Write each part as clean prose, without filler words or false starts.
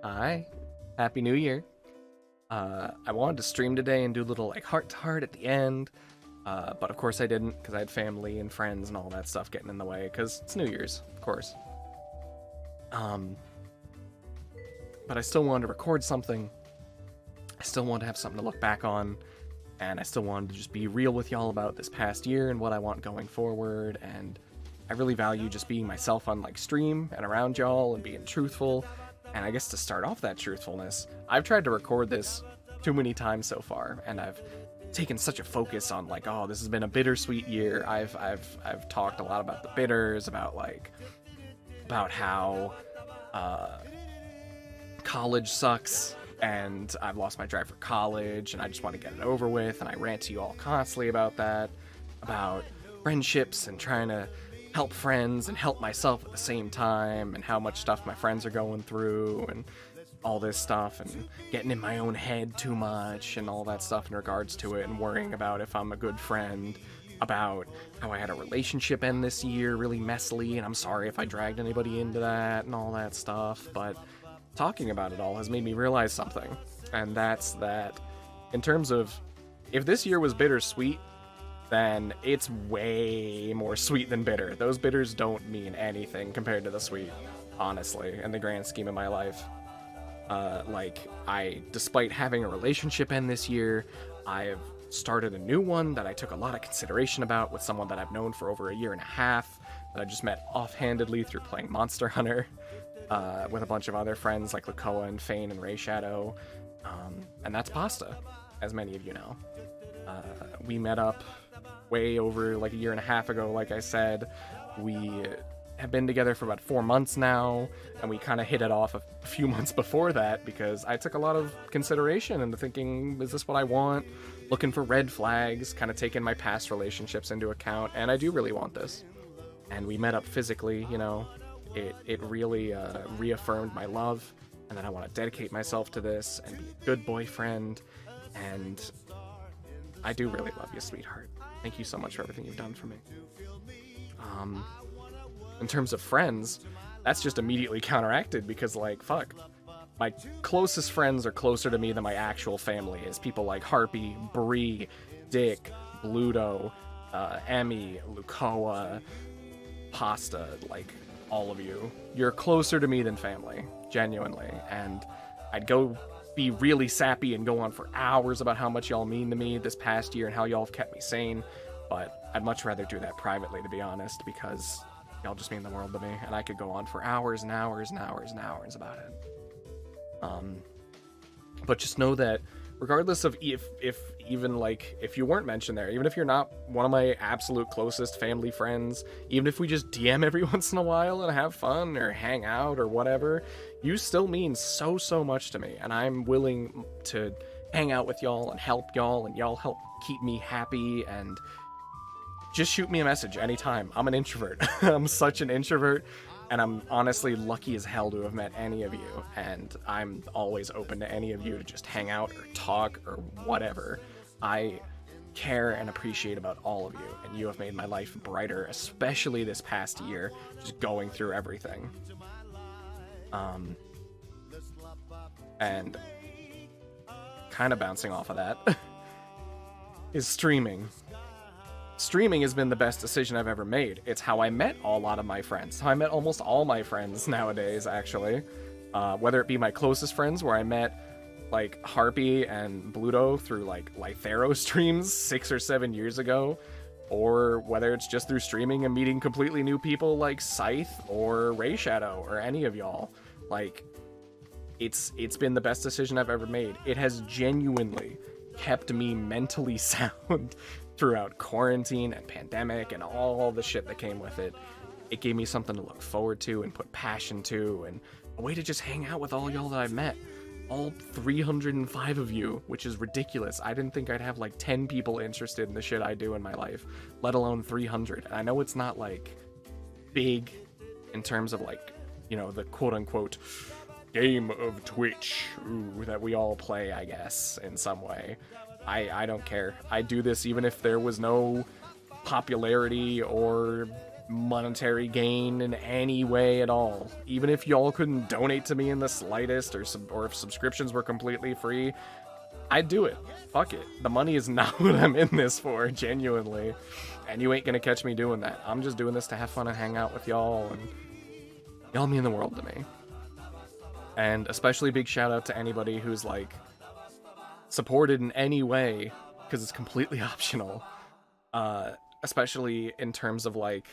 Hi, Happy New Year. I wanted to stream today and do a little like heart to heart at the end, but of course I didn't because I had family and friends and all that stuff getting in the way because it's New Year's, of course. Um, but I still wanted to record something. I still wanted to have something to look back on, and I still wanted to just be real with y'all about this past year and what I want going forward. And I really value just being myself on like stream and around y'all and being truthful. And I guess to start off that truthfulness, I've tried to record this too many times so far, and I've taken such a focus on like, oh, this has been a bittersweet year. I've talked a lot about the bitters, about how college sucks, and I've lost my drive for college, and I just want to get it over with. And I rant to you all constantly about that, about friendships and trying to help friends and help myself at the same time, and how much stuff my friends are going through and all this stuff, and getting in my own head too much and all that stuff in regards to it, and worrying about if I'm a good friend, about how I had a relationship end this year really messily, and I'm sorry if I dragged anybody into that and all that stuff. But talking about it all has made me realize something, and that's that in terms of if this year was bittersweet, then it's way more sweet than bitter. Those bitters don't mean anything compared to the sweet, honestly, in the grand scheme of my life. Despite having a relationship end this year, I've started a new one that I took a lot of consideration about with someone that I've known for over a year and a half, that I just met offhandedly through playing Monster Hunter, with a bunch of other friends like Lukoa and Fane and Ray Shadow, and that's Pasta, as many of you know. We met up way over like a year and a half ago, like I said. We have been together for about 4 months now, and we kind of hit it off a few months before that because I took a lot of consideration into thinking, is this what I want? Looking for red flags, kind of taking my past relationships into account, and I do really want this. And we met up physically, you know. It really reaffirmed my love, and that I want to dedicate myself to this and be a good boyfriend, and I do really love you, sweetheart. Thank you so much for everything you've done for me. In terms of friends, that's just immediately counteracted because, like, fuck. My closest friends are closer to me than my actual family is. People like Harpy, Bree, Dick, Bluto, Emmy, Lukoa, Pasta, like, all of you. You're closer to me than family, genuinely. And I'd go be really sappy and go on for hours about how much y'all mean to me this past year and how y'all have kept me sane, but I'd much rather do that privately, to be honest, because y'all just mean the world to me, and I could go on for hours and hours and hours and hours about it. But just know that regardless of if you weren't mentioned there, even if you're not one of my absolute closest family friends, even if we just DM every once in a while and have fun or hang out or whatever, you still mean so much to me, and I'm willing to hang out with y'all and help y'all, and y'all help keep me happy. And just shoot me a message anytime. I'm an introvert. I'm such an introvert, and I'm honestly lucky as hell to have met any of you, and I'm always open to any of you to just hang out or talk or whatever. I care and appreciate about all of you, and you have made my life brighter, especially this past year, just going through everything. And kind of bouncing off of that is streaming. Streaming has been the best decision I've ever made. It's how I met a lot of my friends. How I met almost all my friends nowadays, actually. Whether it be my closest friends, where I met like Harpy and Bluto through like Lythero streams 6 or 7 years ago, or whether it's just through streaming and meeting completely new people like Scythe or Ray Shadow or any of y'all. Like, it's been the best decision I've ever made. It has genuinely kept me mentally sound throughout quarantine and pandemic and all the shit that came with it. It gave me something to look forward to and put passion to, and a way to just hang out with all y'all that I've met. All 305 of you, which is ridiculous. I didn't think I'd have like 10 people interested in the shit I do in my life, let alone 300. And I know it's not like big in terms of like, you know, the quote-unquote game of Twitch that we all play, I guess, in some way. I don't care. I do this even if there was no popularity or monetary gain in any way at all. Even if y'all couldn't donate to me in the slightest, or if subscriptions were completely free, I'd do it. Fuck it. The money is not what I'm in this for, genuinely. And you ain't gonna catch me doing that. I'm just doing this to have fun and hang out with y'all, and y'all mean the world to me. And especially big shout out to anybody who's, like, supported in any way, because it's completely optional. Especially in terms of, like,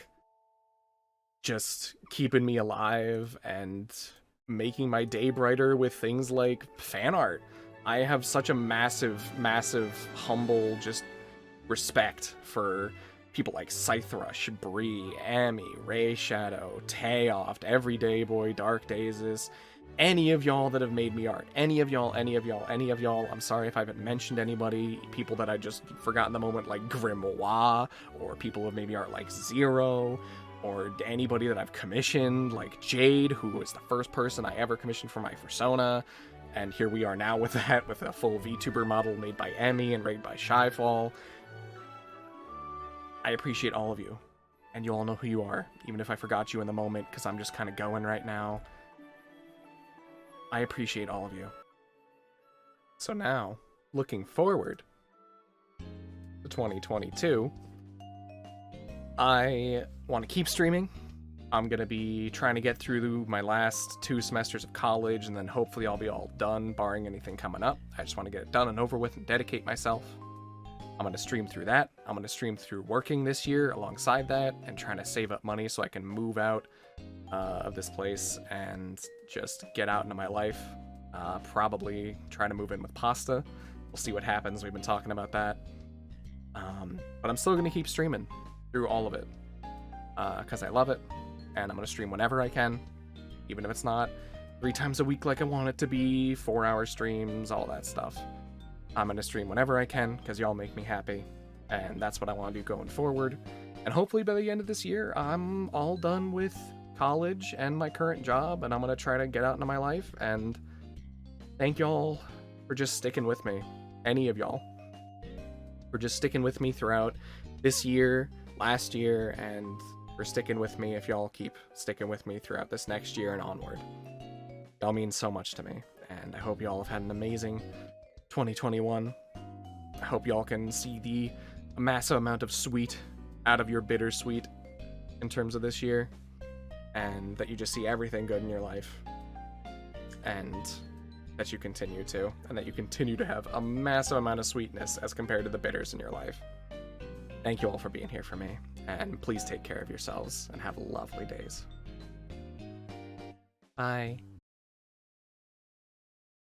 just keeping me alive and making my day brighter with things like fan art. I have such a massive, humble, just respect for people like Scythrush, Bree, Amy, Ray Shadow, Tayoft, Everyday Boy, Dark Dazes, any of y'all that have made me art. Any of y'all. I'm sorry if I haven't mentioned anybody. People that I just forgot in the moment, like Grimoire, or people who have made me art like Zero, or anybody that I've commissioned, like Jade, who was the first person I ever commissioned for my persona. And here we are now with that, with a full VTuber model made by Emmy and rigged by Shyfall. I appreciate all of you, and you all know who you are, even if I forgot you in the moment, because I'm just kind of going right now. I appreciate all of you. So now, looking forward to 2022, I want to keep streaming. I'm going to be trying to get through my last 2 semesters of college, and then hopefully I'll be all done, barring anything coming up. I just want to get it done and over with and dedicate myself. I'm going to stream through that. I'm going to stream through working this year alongside that, and trying to save up money so I can move out of this place and just get out into my life. Probably trying to move in with Pasta. We'll see what happens. We've been talking about that. But I'm still going to keep streaming through all of it, because I love it. And I'm going to stream whenever I can, even if it's not 3 times a week like I want it to be, 4-hour streams, all that stuff. I'm going to stream whenever I can, because y'all make me happy, and that's what I want to do going forward. And hopefully by the end of this year, I'm all done with college and my current job, and I'm going to try to get out into my life, and thank y'all for just sticking with me. Any of y'all. For just sticking with me throughout this year, last year, and for sticking with me if y'all keep sticking with me throughout this next year and onward. Y'all mean so much to me, and I hope y'all have had an amazing 2021. I hope y'all can see the massive amount of sweet out of your bittersweet in terms of this year, and that you just see everything good in your life, and that you continue to, and that you continue to have a massive amount of sweetness as compared to the bitters in your life. Thank you all for being here for me, and please take care of yourselves and have lovely days. Bye.